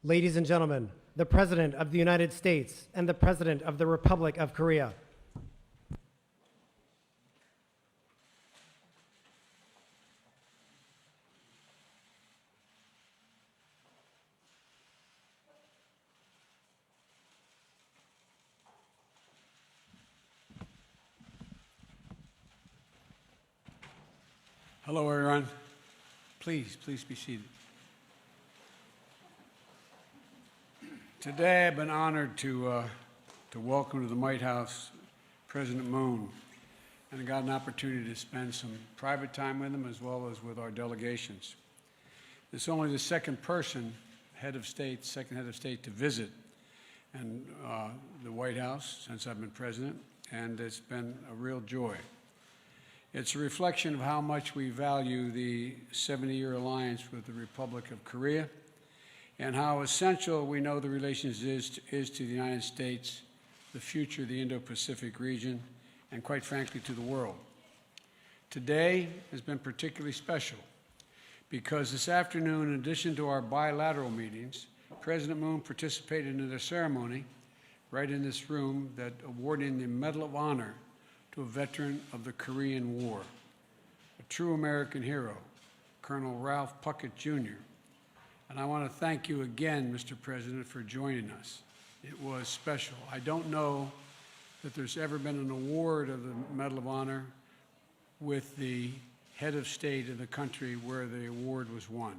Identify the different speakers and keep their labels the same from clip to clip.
Speaker 1: Ladies and gentlemen, the President of the United States and the President of the Republic of Korea.
Speaker 2: Hello, everyone. Please be seated. Today, I've been honored to welcome to the White House President Moon, and I got an opportunity to spend some private time with him as well as with our delegations. It's only the second head of state to visit and the White House since I've been president, and it's been a real joy. It's a reflection of how much we value the 70-year alliance with the Republic of Korea and how essential we know the relations is to the United States, the future of the Indo-Pacific region, and quite frankly, to the world. Today has been particularly special because this afternoon, in addition to our bilateral meetings, President Moon participated in a ceremony right in this room that awarding the Medal of Honor to a veteran of the Korean War, a true American hero, Colonel Ralph Puckett, Jr. And I want to thank you again, Mr. President, for joining us. It was special. I don't know that there's ever been an award of the Medal of Honor with the head of state of the country where the award was won.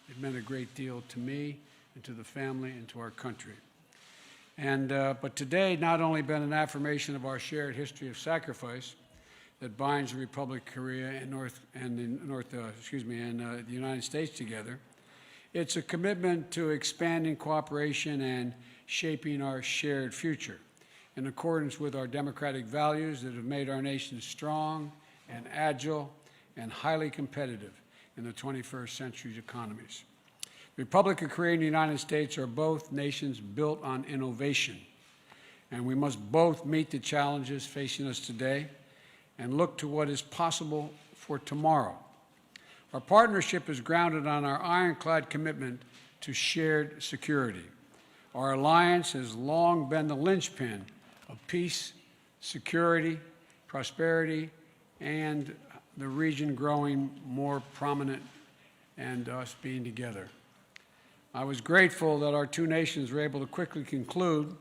Speaker 2: It meant a great deal to me and to the family and to our country. But today not only been an affirmation of our shared history of sacrifice that binds the Republic of Korea and the United States together, it's a commitment to expanding cooperation and shaping our shared future in accordance with our democratic values that have made our nation strong and agile and highly competitive in the 21st century's economies. The Republic of Korea and the United States are both nations built on innovation, and we must both meet the challenges facing us today and look to what is possible for tomorrow. Our partnership is grounded on our ironclad commitment to shared security. Our alliance has long been the linchpin of peace, security, prosperity, and the region growing more prominent and us being together. I was grateful that our two nations were able to quickly conclude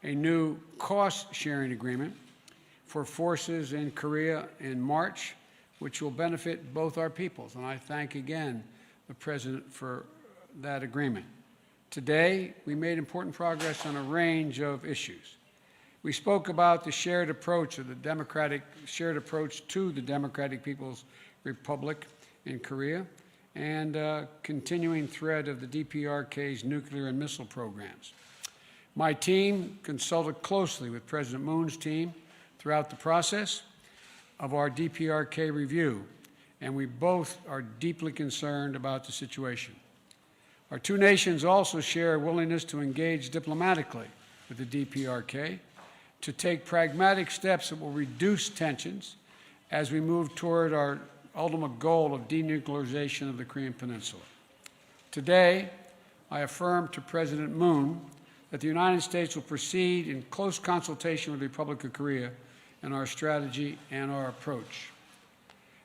Speaker 2: a new cost-sharing agreement for forces in Korea in March, which will benefit both our peoples. And I thank again the President for that agreement. Today, we made important progress on a range of issues. We spoke about the shared approach to the Democratic People's Republic in Korea and continuing threat of the DPRK's nuclear and missile programs. My team consulted closely with President Moon's team throughout the process of our DPRK review, and we both are deeply concerned about the situation. Our two nations also share a willingness to engage diplomatically with the DPRK to take pragmatic steps that will reduce tensions as we move toward our ultimate goal of denuclearization of the Korean Peninsula. Today, I affirm to President Moon that the United States will proceed in close consultation with the Republic of Korea in our strategy and our approach.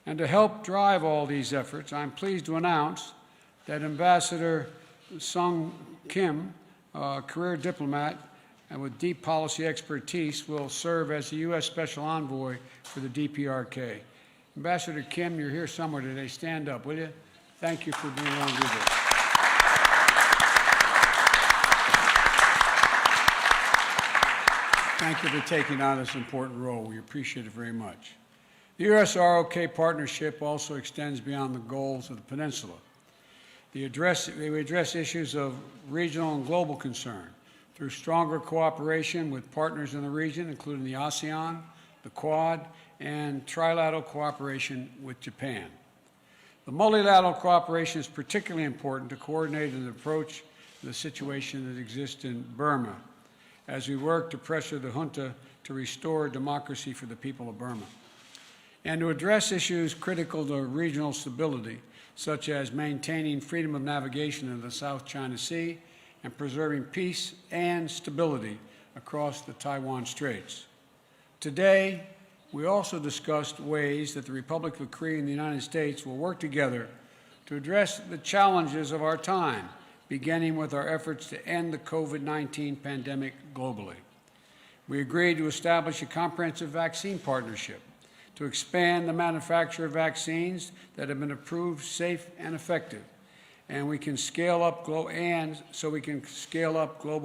Speaker 2: And to help drive all these efforts, I'm pleased to announce that Ambassador Sung Kim, a career diplomat and with deep policy expertise, will serve as the U.S. Special Envoy for the DPRK. Ambassador Kim, you're here somewhere today. Stand up, will you? Thank you for being willing to do this. Thank you for taking on this important role. We appreciate it very much. The U.S.-ROK partnership also extends beyond the goals of the peninsula. We address issues of regional and global concern through stronger cooperation with partners in the region, including the ASEAN, the Quad, and trilateral cooperation with Japan. The multilateral cooperation is particularly important to coordinate an approach to the situation that exists in Burma as we work to pressure the junta to restore democracy for the people of Burma, and to address issues critical to regional stability, such as maintaining freedom of navigation in the South China Sea and preserving peace and stability across the Taiwan Straits. Today, we also discussed ways that the Republic of Korea and the United States will work together to address the challenges of our time, beginning with our efforts to end the COVID-19 pandemic globally. We agreed to establish a comprehensive vaccine partnership to expand the manufacture of vaccines that have been approved safe and effective, and we can scale up global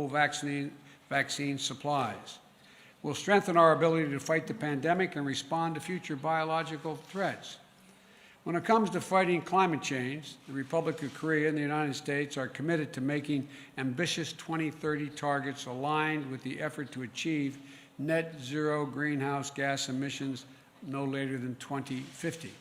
Speaker 2: vaccine supplies. We'll strengthen our ability to fight the pandemic and respond to future biological threats. When it comes to fighting climate change, the Republic of Korea and the United States are committed to making ambitious 2030 targets aligned with the effort to achieve net zero greenhouse gas emissions no later than 2050.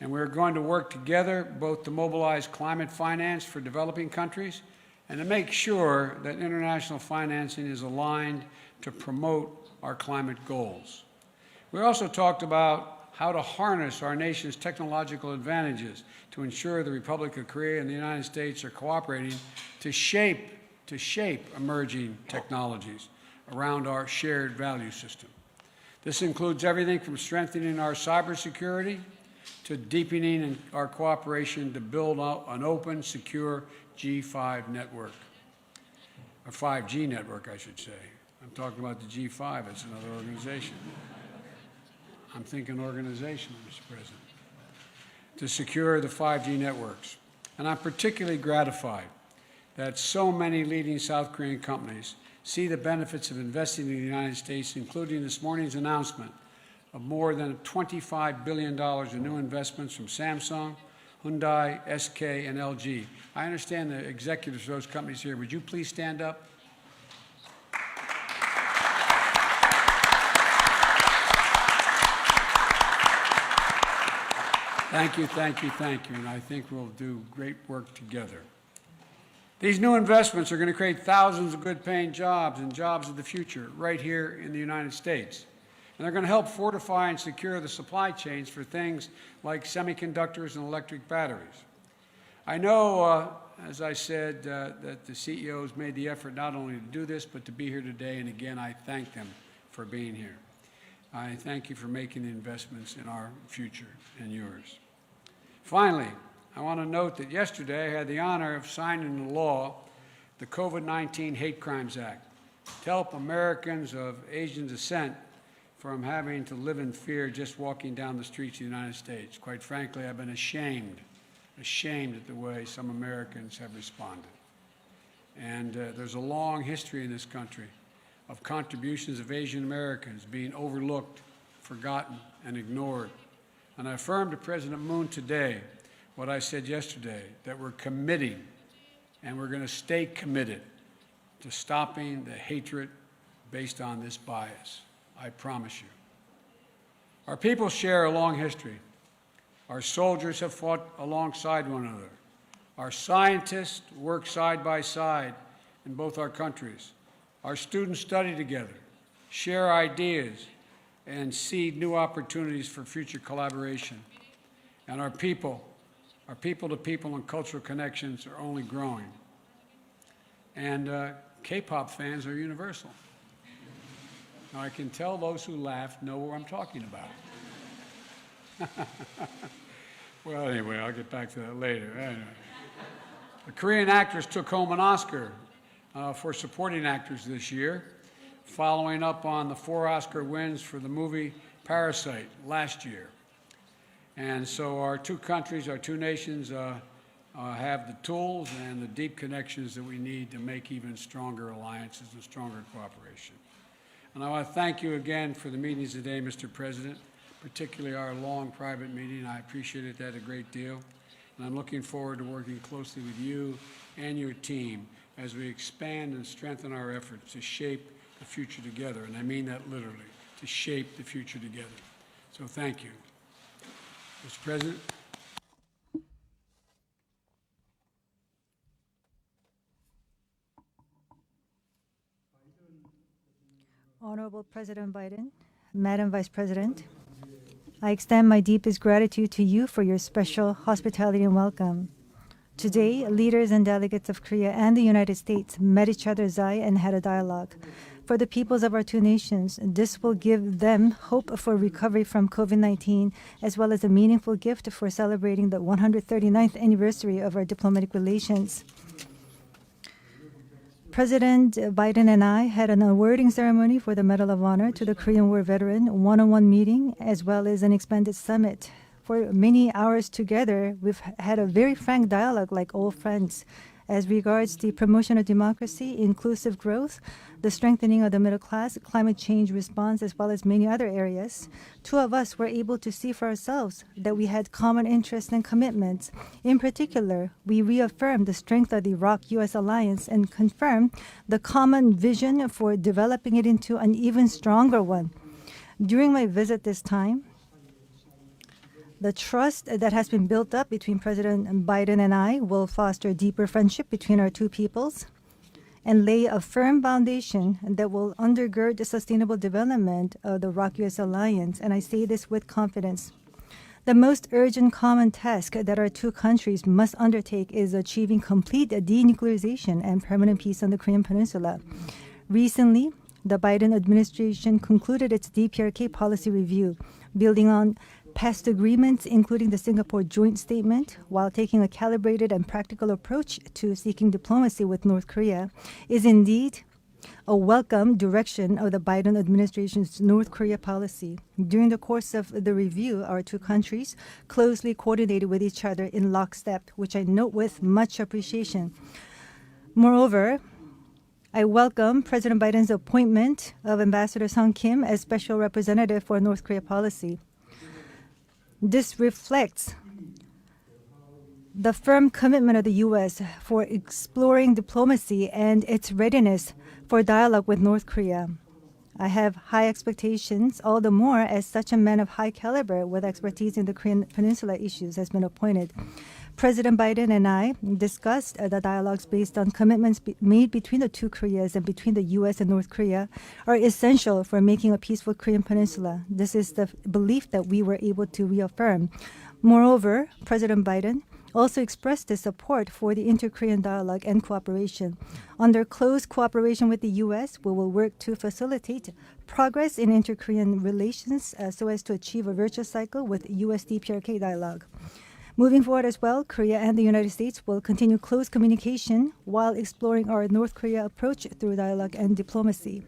Speaker 2: And we're going to work together both to mobilize climate finance for developing countries and to make sure that international financing is aligned to promote our climate goals. We also talked about how to harness our nation's technological advantages to ensure the Republic of Korea and the United States are cooperating to shape emerging technologies around our shared value system. This includes everything from strengthening our cybersecurity to deepening our cooperation to build an open, secure G5 network, or 5G network, I should say. I'm talking about the G5, it's another organization. I'm thinking organization, Mr. President, to secure the 5G networks. And I'm particularly gratified that so many leading South Korean companies see the benefits of investing in the United States, including this morning's announcement of more than $25 billion in new investments from Samsung, Hyundai, SK, and LG. I understand the executives of those companies here. Would you please stand up? Thank you, thank you, thank you, and I think we'll do great work together. These new investments are going to create thousands of good-paying jobs and jobs of the future right here in the United States. And they're going to help fortify and secure the supply chains for things like semiconductors and electric batteries. I know, as I said, that the CEOs made the effort not only to do this, but to be here today, and again, I thank them for being here. I thank you for making the investments in our future and yours. Finally, I want to note that yesterday I had the honor of signing into law the COVID-19 Hate Crimes Act to help Americans of Asian descent from having to live in fear just walking down the streets of the United States. Quite frankly, I've been ashamed at the way some Americans have responded. And there's a long history in this country of contributions of Asian Americans being overlooked, forgotten, and ignored. And I affirm to President Moon today what I said yesterday, that we're committing and we're going to stay committed to stopping the hatred based on this bias. I promise you. Our people share a long history. Our soldiers have fought alongside one another. Our scientists work side by side in both our countries. Our students study together, share ideas, and seed new opportunities for future collaboration. And our people-to-people and cultural connections are only growing. And K-pop fans are universal. Now, I can tell those who laughed know what I'm talking about. Well, anyway, I'll get back to that later. Anyway. The Korean actress took home an Oscar for supporting actors this year, following up on the 4 Oscar wins for the movie Parasite last year. And so our two countries, our two nations have the tools and the deep connections that we need to make even stronger alliances and stronger cooperation. And I want to thank you again for the meetings today, Mr. President, particularly our long private meeting. I appreciated that a great deal. And I'm looking forward to working closely with you and your team as we expand and strengthen our efforts to shape the future together. And I mean that literally, to shape the future together. So thank you. Mr. President.
Speaker 3: Honorable President Biden, Madam Vice President, I extend my deepest gratitude to you for your special hospitality and welcome. Today, leaders and delegates of Korea and the United States met each other's eye and had a dialogue. For the peoples of our two nations, this will give them hope for recovery from COVID-19, as well as a meaningful gift for celebrating the 139th anniversary of our diplomatic relations. President Biden and I had an awarding ceremony for the Medal of Honor to the Korean War veteran, one-on-one meeting, as well as an expanded summit. For many hours together, we've had a very frank dialogue like old friends. As regards the promotion of democracy, inclusive growth, the strengthening of the middle class, climate change response, as well as many other areas, two of us were able to see for ourselves that we had common interests and commitments. In particular, we reaffirmed the strength of the ROK-US alliance and confirmed the common vision for developing it into an even stronger one. During my visit this time, the trust that has been built up between President Biden and I will foster deeper friendship between our two peoples and lay a firm foundation that will undergird the sustainable development of the ROK-US alliance, and I say this with confidence. The most urgent common task that our two countries must undertake is achieving complete denuclearization and permanent peace on the Korean Peninsula. Recently, the Biden administration concluded its DPRK policy review, building on past agreements, including the Singapore Joint Statement, while taking a calibrated and practical approach to seeking diplomacy with North Korea, is indeed a welcome direction of the Biden administration's North Korea policy. During the course of the review, our two countries closely coordinated with each other in lockstep, which I note with much appreciation. Moreover, I welcome President Biden's appointment of Ambassador Sung Kim as Special Representative for North Korea policy. This reflects the firm commitment of the U.S. for exploring diplomacy and its readiness for dialogue with North Korea. I have high expectations, all the more as such a man of high caliber with expertise in the Korean Peninsula issues has been appointed. President Biden and I discussed the dialogues based on commitments made between the two Koreas and between the U.S. and North Korea are essential for making a peaceful Korean Peninsula. This is the belief that we were able to reaffirm. Moreover, President Biden also expressed his support for the inter-Korean dialogue and cooperation. Under close cooperation with the U.S., we will work to facilitate progress in inter-Korean relations so as to achieve a virtuous cycle with U.S. DPRK dialogue. Moving forward as well, Korea and the United States will continue close communication while exploring our North Korea approach through dialogue and diplomacy.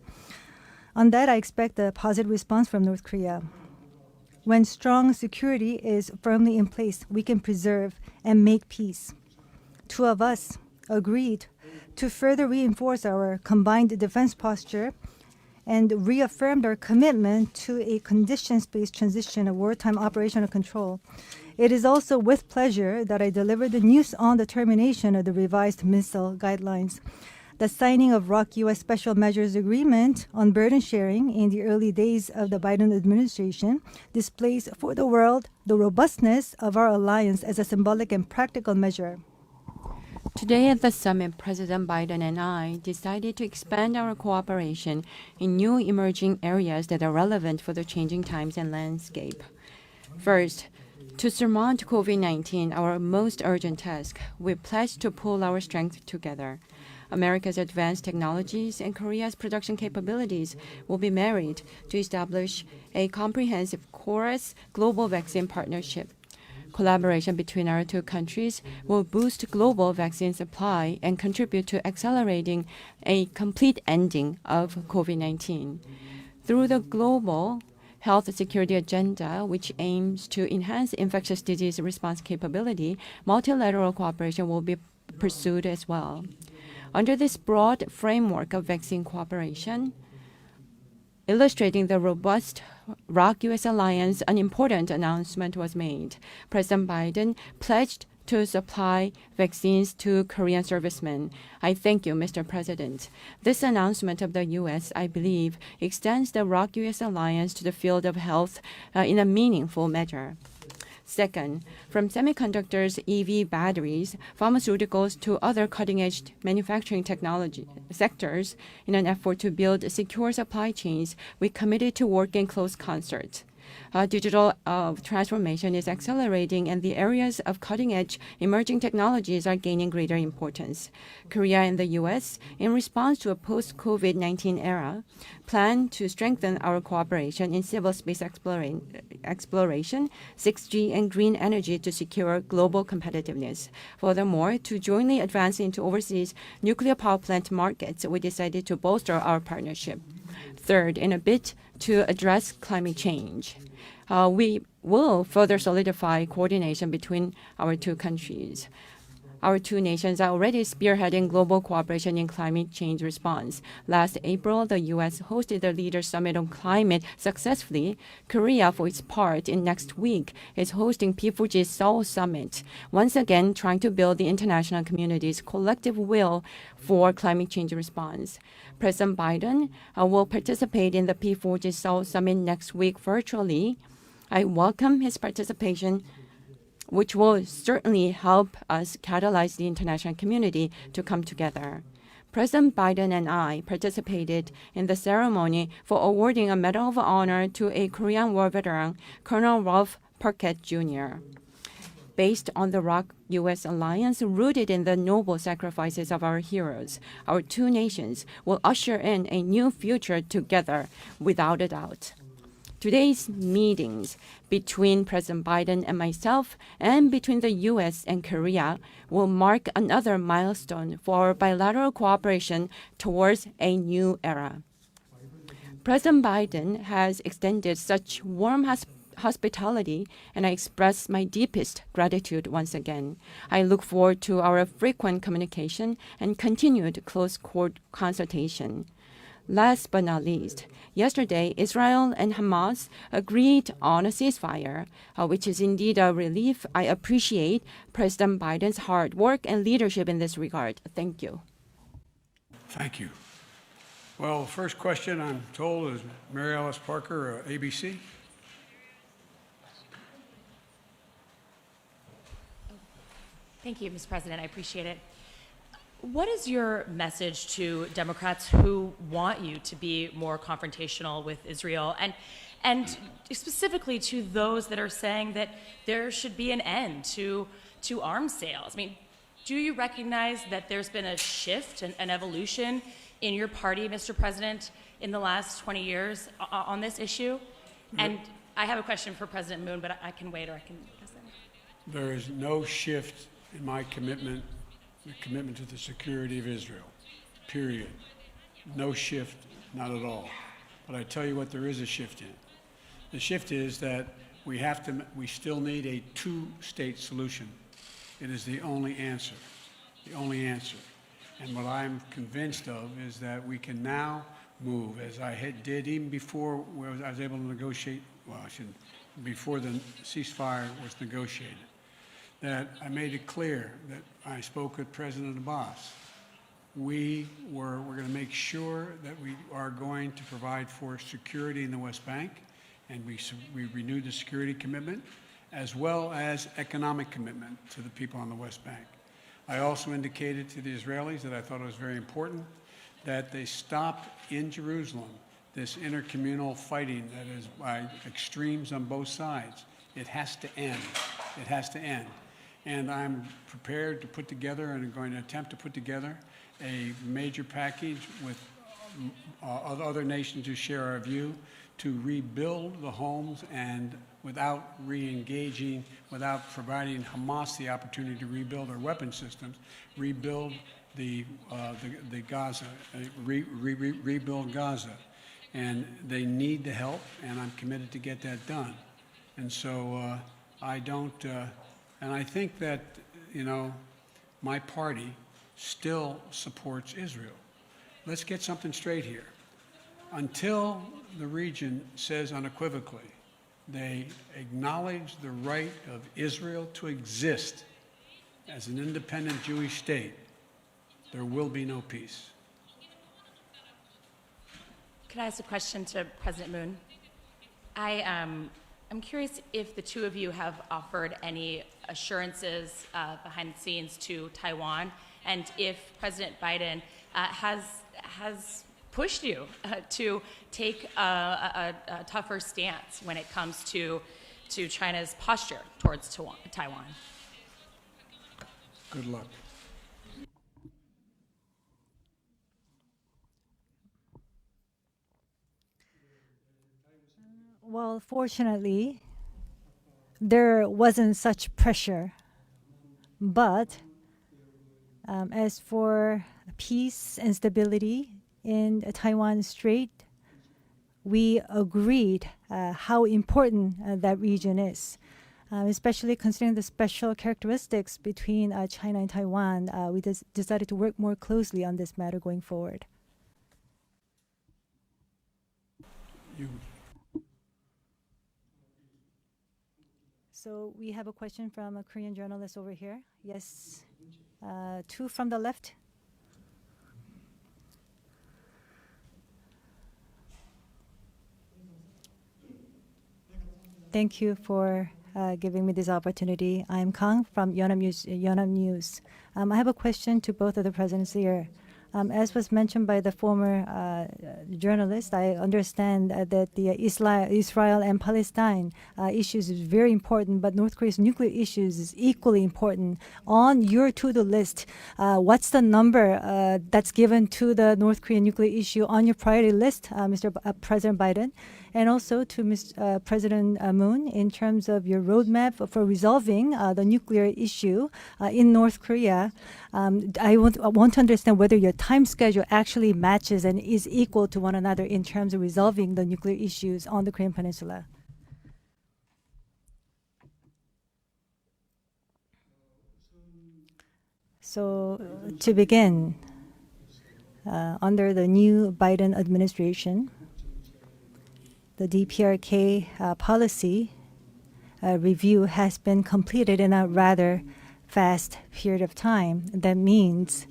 Speaker 3: On that, I expect a positive response from North Korea. When strong security is firmly in place, we can preserve and make peace. Two of us agreed to further reinforce our combined defense posture and reaffirmed our commitment to a conditions-based transition of wartime operational control. It is also with pleasure that I deliver the news on the termination of the revised missile guidelines. The signing of ROK-US Special Measures Agreement on burden sharing in the early days of the Biden administration displays for the world the robustness of our alliance as a symbolic and practical measure.
Speaker 4: Today at the summit, President Biden and I decided to expand our cooperation in new emerging areas that are relevant for the changing times and landscape. First, to surmount COVID-19, our most urgent task, we pledge to pool our strength together. America's advanced technologies and Korea's production capabilities will be married to establish a comprehensive CORUS global vaccine partnership. Collaboration between our two countries will boost global vaccine supply and contribute to accelerating a complete ending of COVID-19. Through the global health security agenda, which aims to enhance infectious disease response capability, multilateral cooperation will be pursued as well. Under this broad framework of vaccine cooperation, illustrating the robust ROK-US alliance, an important announcement was made. President Biden pledged to supply vaccines to Korean servicemen. I thank you, Mr. President. This announcement of the U.S., I believe, extends the ROK-US alliance to the field of health in a meaningful measure. Second, from semiconductors, EV batteries, pharmaceuticals to other cutting-edge manufacturing technology sectors, in an effort to build secure supply chains, we committed to work in close concert. Digital transformation is accelerating, and the areas of cutting-edge emerging technologies are gaining greater importance. Korea and the U.S., in response to a post-COVID-19 era, plan to strengthen our cooperation in civil space exploration, 6G, and green energy to secure global competitiveness. Furthermore, to jointly advance into overseas nuclear power plant markets, we decided to bolster our partnership. Third, in a bid to address climate change, we will further solidify coordination between our two countries. Our two nations are already spearheading global cooperation in climate change response. Last April, the U.S. hosted the Leaders Summit on Climate successfully. Korea, for its part, in next week, is hosting P4G Seoul Summit, once again trying to build the international community's collective will for climate change response. President Biden will participate in the P4G Seoul Summit next week virtually. I welcome his participation, which will certainly help us catalyze the international community to come together. President Biden and I participated in the ceremony for awarding a Medal of Honor to a Korean War veteran, Colonel Ralph Perkett Jr. Based on the ROK-U.S. alliance rooted in the noble sacrifices of our heroes, our two nations will usher in a new future together, without a doubt. Today's meetings between President Biden and myself and between the U.S. and Korea will mark another milestone for our bilateral cooperation towards a new era. President Biden has extended such warm hospitality, and I express my deepest gratitude once again. I look forward to our frequent communication and continued close consultation. Last but not least, yesterday, Israel and Hamas agreed on a ceasefire, which is indeed a relief. I appreciate President Biden's hard work and leadership in this regard. Thank you.
Speaker 2: Thank you. Well, the first question, I'm told, is Mary Alice Parker, ABC.
Speaker 5: Thank you, Mr. President. I appreciate it. What is your message to Democrats who want you to be more confrontational with Israel, and specifically to those that are saying that there should be an end to arms sales? I mean, do you recognize that there's been a shift, an evolution in your party, Mr. President, in the last 20 years on this issue? And I have a question for President Moon, but I can wait, or I can listen.
Speaker 2: There is no shift in my commitment to the security of Israel, period. No shift, not at all. But I tell you what there is a shift in. The shift is that we still need a two-state solution. It is the only answer, And what I'm convinced of is that we can now move, as I did even before I was able to negotiate, before the ceasefire was negotiated, that I made it clear that I spoke with President Abbas. We're going to make sure that we are going to provide for security in the West Bank, and we renewed the security commitment, as well as economic commitment to the people on the West Bank. I also indicated to the Israelis that I thought it was very important that they stop in Jerusalem this intercommunal fighting that is by extremes on both sides. It has to end. It has to end. And I'm prepared to put together, and I'm going to attempt to put together, a major package with other nations who share our view to rebuild the homes, and without re-engaging, without providing Hamas the opportunity to rebuild their weapon systems, rebuild the Gaza, rebuild Gaza. And they need the help, and I'm committed to get that done. And so and I think that, my party still supports Israel. Let's get something straight here. Until the region says unequivocally they acknowledge the right of Israel to exist as an independent Jewish state, there will be no peace.
Speaker 5: Can I ask a question to President Moon? I'm curious if the two of you have offered any assurances behind the scenes to Taiwan, and if President Biden has pushed you to take a tougher stance when it comes to China's posture towards Taiwan?
Speaker 2: Good luck.
Speaker 3: Well, fortunately, there wasn't such pressure. But as for peace and stability in Taiwan Strait, we agreed how important that region is, especially considering the special characteristics between China and Taiwan. We decided to work more closely on this matter going forward.
Speaker 2: You.
Speaker 3: So we have a question from a Korean journalist over here. Yes, two from the left. Thank you for giving me this opportunity. I'm Kang from Yonhap News. I have a question to both of the presidents here. As was mentioned by the former journalist, I understand that the Israel and Palestine issues is very important, but North Korea's nuclear issues is equally important. On your to-do list, what's the number that's given to the North Korean nuclear issue on your priority list, Mr. President Biden? And also to President Moon, in terms of your roadmap for resolving the nuclear issue in North Korea. I want to understand whether your time schedule actually matches and is equal to one another in terms of resolving the nuclear issues on the Korean Peninsula. So to begin, under the new Biden administration, the DPRK policy review has been completed in a rather fast period of time. That means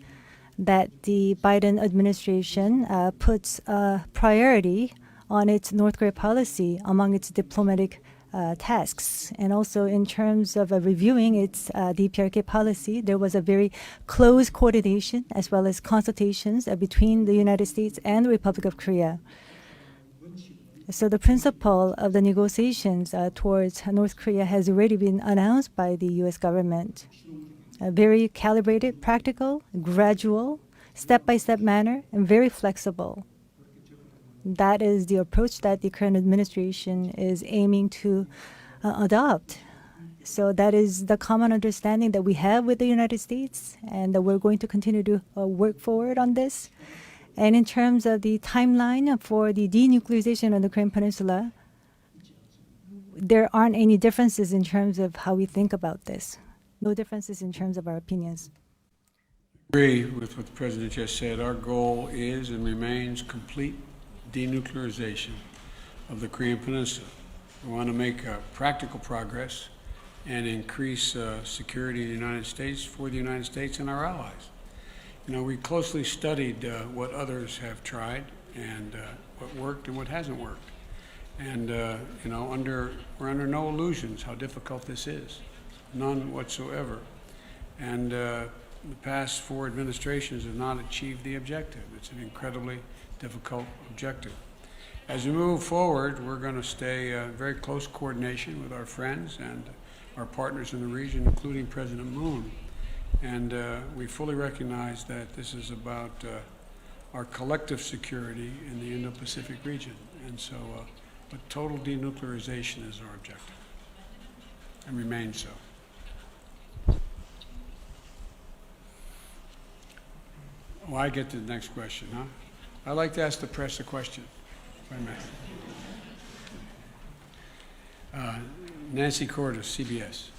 Speaker 3: that the Biden administration puts a priority on its North Korea policy among its diplomatic tasks. And also in terms of reviewing its DPRK policy, there was a very close coordination as well as consultations between the United States and the Republic of Korea. So the principle of the negotiations towards North Korea has already been announced by the U.S. government. A very calibrated, practical, gradual, step-by-step manner, and very flexible. That is the approach that the current administration is aiming to adopt. So that is the common understanding that we have with the United States, and that we're going to continue to work forward on this. And in terms of the timeline for the denuclearization of the Korean Peninsula, there aren't any differences in terms of how we think about this. No differences in terms of our opinions.
Speaker 2: I agree with what the President just said. Our goal is and remains complete denuclearization of the Korean Peninsula. We want to make practical progress and increase security in the United States for the United States and our allies. You know, we closely studied what others have tried and what worked and what hasn't worked. And, you know, we're under no illusions how difficult this is, none whatsoever. And the past 4 administrations have not achieved the objective. It's an incredibly difficult objective. As we move forward, we're going to stay in very close coordination with our friends and our partners in the region, including President Moon. And we fully recognize that this is about our collective security in the Indo-Pacific region. And so, but total denuclearization is our objective and remains so. Oh, I get to the next question, huh? I'd like to ask the press a question, if I may. Nancy Cordes, CBS.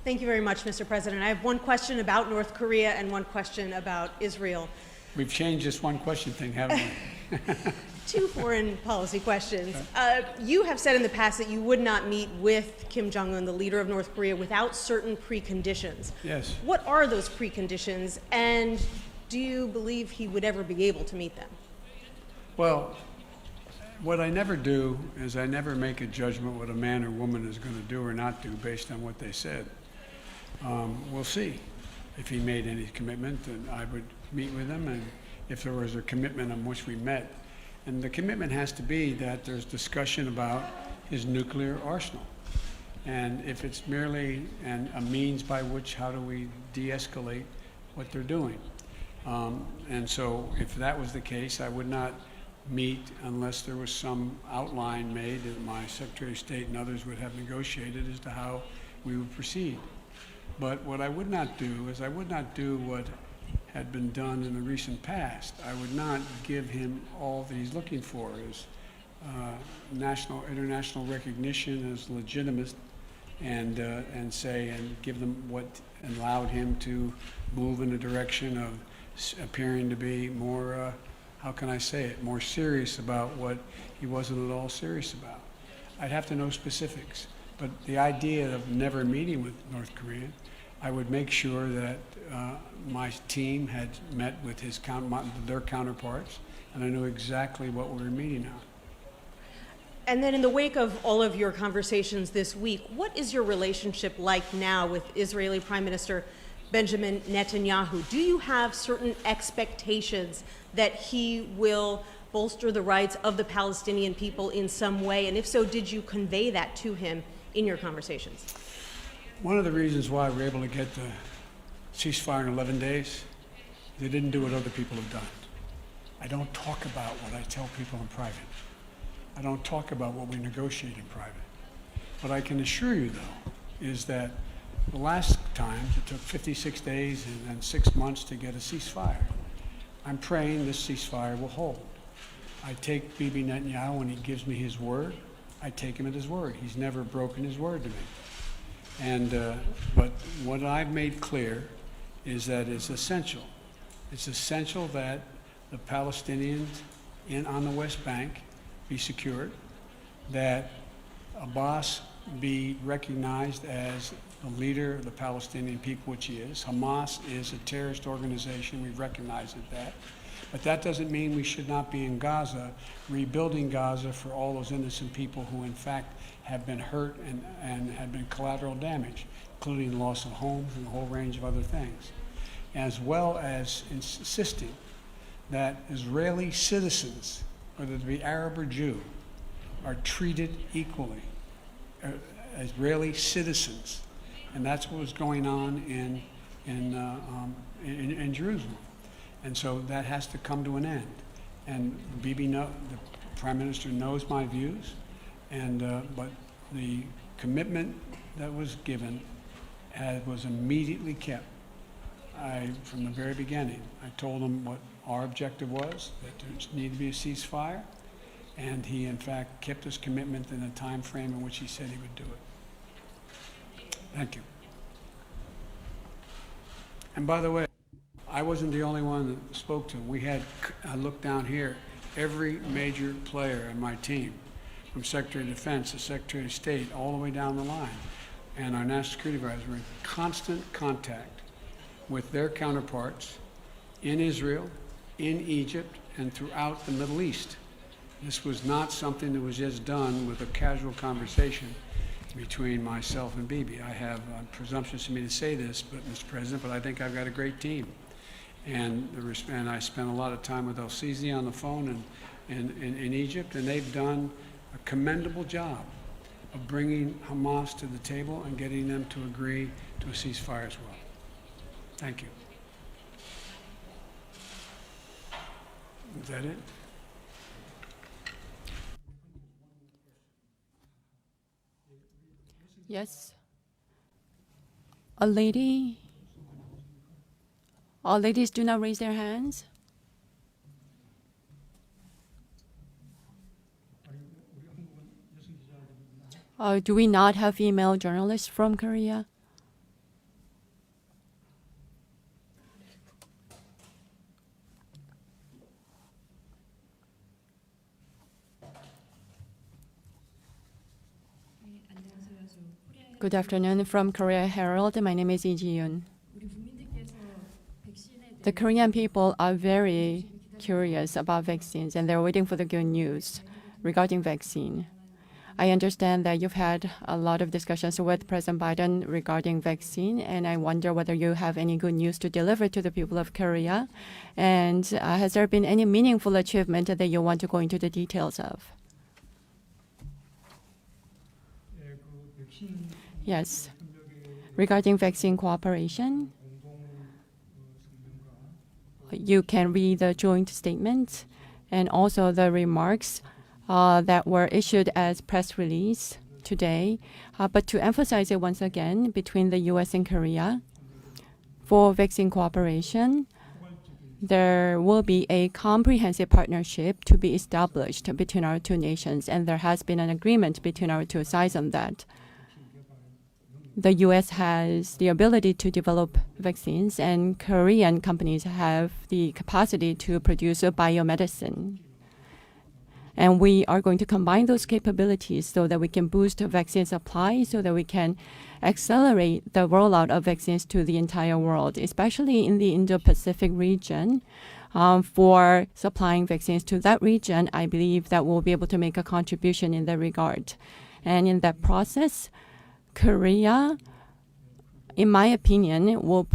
Speaker 6: Thank you very much, Mr. President. I have one question about North Korea and one question about Israel.
Speaker 2: We've changed this one question thing, haven't we?
Speaker 6: 2 foreign policy questions. You have said in the past that you would not meet with Kim Jong-un, the leader of North Korea, without certain preconditions.
Speaker 2: Yes.
Speaker 6: What are those preconditions, and do you believe he would ever be able to meet them?
Speaker 2: Well, what I never do is I never make a judgment what a man or woman is going to do or not do based on what they said. We'll see. if he made any commitment, then I would meet with him, and if there was a commitment on which we met. And the commitment has to be that there's discussion about his nuclear arsenal. And if it's merely a means by which, how do we de-escalate what they're doing? And so if that was the case, I would not meet unless there was some outline made that my Secretary of State and others would have negotiated as to how we would proceed. But what I would not do is I would not do what had been done in the recent past. I would not give him all that he's looking for, is international recognition as legitimate, and give them what allowed him to move in the direction of appearing to be more, how can I say it, more serious about what he wasn't at all serious about. I'd have to know specifics, but the idea of never meeting with North Korea, I would make sure that my team had met with their counterparts, and I knew exactly what we were meeting on.
Speaker 6: And then in the wake of all of your conversations this week, what is your relationship like now with Israeli Prime Minister Benjamin Netanyahu? Do you have certain expectations that he will bolster the rights of the Palestinian people in some way? And if so, did you convey that to him in your conversations?
Speaker 2: One of the reasons why we were able to get the ceasefire in 11 days, they didn't do what other people have done. I don't talk about what I tell people in private. I don't talk about what we negotiate in private. What I can assure you, though, is that the last time it took 56 days and then 6 months to get a ceasefire. I'm praying this ceasefire will hold. I take Bibi Netanyahu when he gives me his word. I take him at his word. He's never broken his word to me. And but what I've made clear is that it's essential. It's essential that the Palestinians on the West Bank be secured, that Abbas be recognized as the leader of the Palestinian people, which he is. Hamas is a terrorist organization. We recognize that. But that doesn't mean we should not be in Gaza, rebuilding Gaza for all those innocent people who, in fact, have been hurt and have been collateral damage, including loss of homes and a whole range of other things, as well as insisting that Israeli citizens, whether they be Arab or Jew, are treated equally. Israeli citizens, and that's what was going on in Jerusalem, and so that has to come to an end. And the Prime Minister knows my views, and but the commitment that was given was immediately kept. From the very beginning, I told him what our objective was, that there needed to be a ceasefire, and he, in fact, kept his commitment in the time frame in which he said he would do it. Thank you. And by the way, I wasn't the only one that spoke to him. I looked down here, every major player in my team, from Secretary of Defense to Secretary of State, all the way down the line, and our National Security Advisor were in constant contact with their counterparts in Israel, in Egypt, and throughout the Middle East. This was not something that was just done with a casual conversation between myself and Bibi. I have presumptuous for me to say this, but Mr. President, but I think I've got a great team. And I spent a lot of time with El-Sisi on the phone in Egypt, and they've done a commendable job of bringing Hamas to the table and getting them to agree to a ceasefire as well. Thank you. Is that it?
Speaker 4: Yes. A lady. All ladies do not raise their hands. Do we not have female journalists from Korea? Good afternoon from Korea Herald. My name is Lee Ji-yoon. The Korean people are very curious about vaccines, and they're waiting for the good news regarding vaccine. I understand that you've had a lot of discussions with President Biden regarding vaccine, and I wonder whether you have any good news to deliver to the people of Korea. And has there been any meaningful achievement that you want to go into the details of? Yes. Regarding vaccine cooperation, you can read the joint statement and also the remarks that were issued as press release today. But to emphasize it once again, between the U.S. and Korea, for vaccine cooperation, there will be a comprehensive partnership to be established between our two nations, and there has been an agreement between our two sides on that. The U.S. has the ability to develop vaccines, and Korean companies have the capacity to produce a biomedicine. And we are going to combine those capabilities so that we can boost vaccine supply, so that we can accelerate the rollout of vaccines to the entire world, especially in the Indo-Pacific region. For supplying vaccines to that region, I believe that we'll be able to make a contribution in that regard. And in that process, Korea, in my opinion, will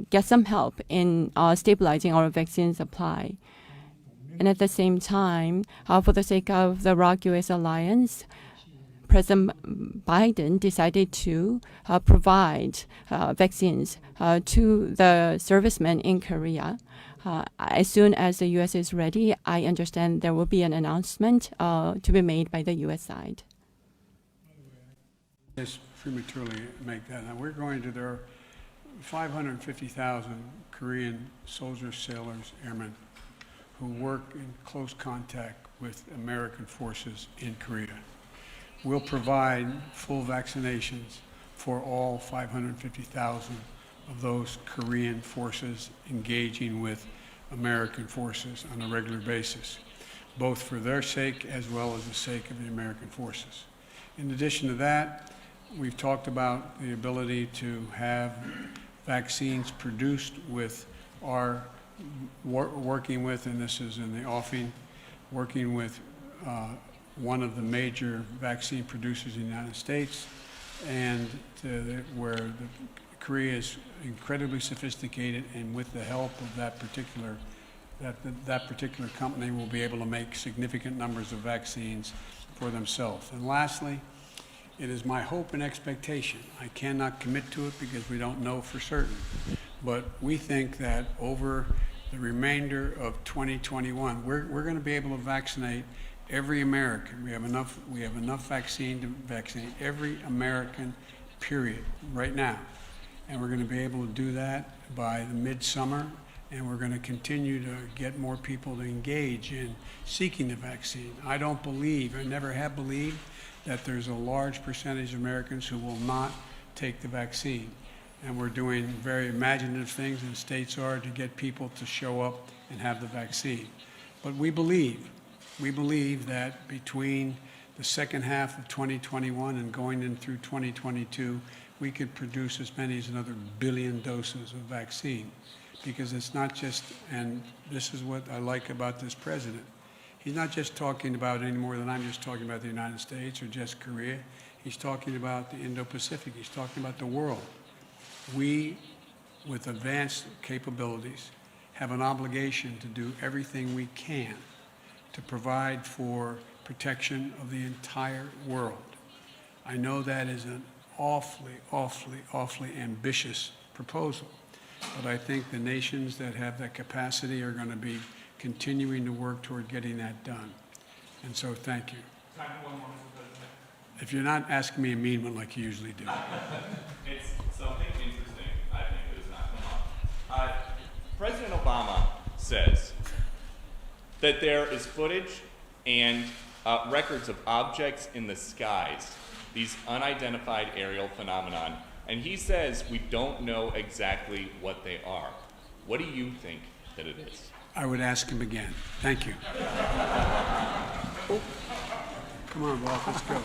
Speaker 4: get some help in stabilizing our vaccine supply. And at the same time, for the sake of the ROC-US alliance, President Biden decided to provide vaccines to the servicemen in Korea. As soon as the U.S. is ready, I understand there will be an announcement to be made by the U.S. side.
Speaker 2: Just prematurely make that. Now, there are 550,000 Korean soldiers, sailors, airmen who work in close contact with American forces in Korea. We'll provide full vaccinations for all 550,000 of those Korean forces engaging with American forces on a regular basis, both for their sake as well as the sake of the American forces. In addition to that, we've talked about the ability to have vaccines produced with our working with, and this is in the offing, working with one of the major vaccine producers in the United States, and where Korea is incredibly sophisticated, and with the help of that particular company will be able to make significant numbers of vaccines for themselves. And lastly, it is my hope and expectation, I cannot commit to it because we don't know for certain, but we think that over the remainder of 2021, we're going to be able to vaccinate every American. We have enough vaccine to vaccinate every American, period, right now. And we're going to be able to do that by the midsummer, and we're going to continue to get more people to engage in seeking the vaccine. I don't believe, I never have believed, that there's a large percentage of Americans who will not take the vaccine. And we're doing very imaginative things, and states are, to get people to show up and have the vaccine. But we believe that between the second half of 2021 and going in through 2022, we could produce as many as another 1 billion doses of vaccine. Because it's not just, and this is what I like about this president, he's not just talking about any more than I'm just talking about the United States or just Korea. He's talking about the Indo-Pacific. He's talking about the world. We, with advanced capabilities, have an obligation to do everything we can to provide for protection of the entire world. I know that is an awfully ambitious proposal, but I think the nations that have that capacity are going to be continuing to work toward getting that done. And so thank you.
Speaker 7: Time for one more, Mr. President.
Speaker 2: If you're not asking me a mean one like you usually do.
Speaker 7: It's something interesting, I think, that has not come up. President Obama says that there is footage and records of objects in the skies, these unidentified aerial phenomenon, and he says we don't know exactly what they are. What do you think that it is?
Speaker 2: I would ask him again. Thank you. Come on, Walt, let's go.